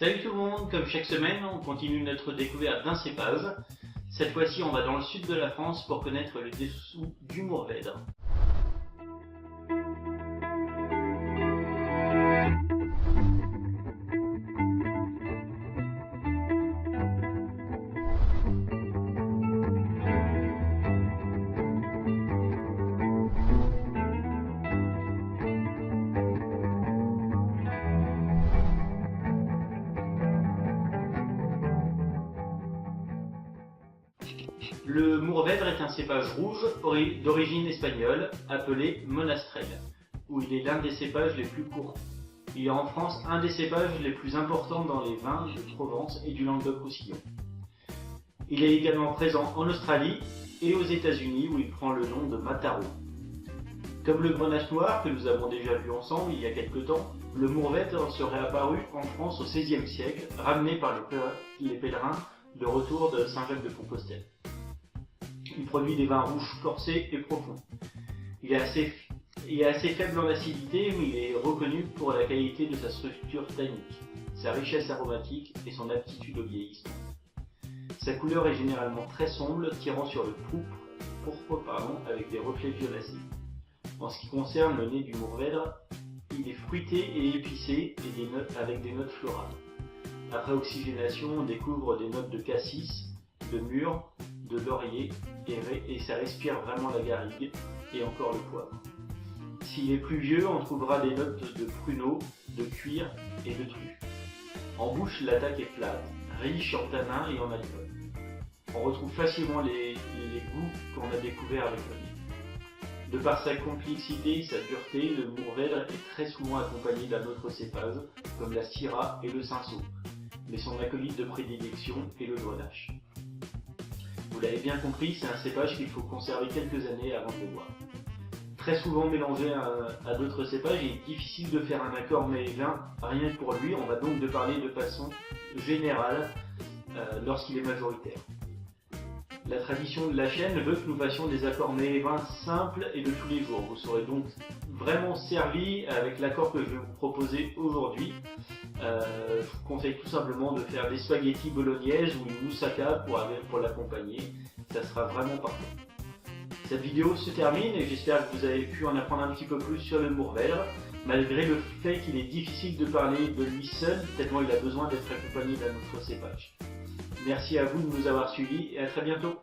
Salut tout le monde, comme chaque semaine, on continue notre découverte d'un cépage. Cette fois-ci, on va dans le sud de la France pour connaître le dessous du Mourvèdre. Le Mourvèdre est un cépage rouge d'origine espagnole appelé Monastrell, où il est l'un des cépages les plus courants. Il est en France un des cépages les plus importants dans les vins de Provence et du Languedoc-Roussillon. Il est également présent en Australie et aux États-Unis où il prend le nom de Mataro. Comme le grenache noir que nous avons déjà vu ensemble il y a quelque temps, le Mourvèdre serait apparu en France au XVIe siècle, ramené par les pèlerins de retour de Saint-Jacques-de-Compostelle. Il produit des vins rouges corsés et profonds. Il est assez faible en acidité, mais il est reconnu pour la qualité de sa structure tannique, sa richesse aromatique et son aptitude au vieillissement. Sa couleur est généralement très sombre, tirant sur le pourpre avec des reflets violacés. En ce qui concerne le nez du Mourvèdre, il est fruité et épicé avec des notes florales. Après oxygénation, on découvre des notes de cassis, de mûre, de laurier et ça respire vraiment la garrigue et encore le poivre. S'il est plus vieux, on trouvera des notes de pruneau, de cuir et de truffe. En bouche, l'attaque est plate, riche en tanins et en alcool. On retrouve facilement les goûts qu'on a découverts avec le nez. De par sa complexité et sa dureté, le Mourvèdre est très souvent accompagné d'un autre cépage, comme la Syrah et le Cinsault, mais son acolyte de prédilection est le grenache. Vous l'avez bien compris, c'est un cépage qu'il faut conserver quelques années avant de le boire. Très souvent mélangé à d'autres cépages, il est difficile de faire un accord mets-vin rien que pour lui. On va donc parler de façon générale lorsqu'il est majoritaire. La tradition de la chaîne veut que nous fassions des accords mets-vins simples et de tous les jours. Vous serez donc vraiment servi avec l'accord que je vais vous proposer aujourd'hui. Je vous conseille tout simplement de faire des spaghettis bolognaise ou une moussaka pour l'accompagner. Ça sera vraiment parfait. Cette vidéo se termine et j'espère que vous avez pu en apprendre un petit peu plus sur le Mourvèdre, malgré le fait qu'il est difficile de parler de lui seul, tellement il a besoin d'être accompagné d'un autre cépage. Merci à vous de nous avoir suivis et à très bientôt.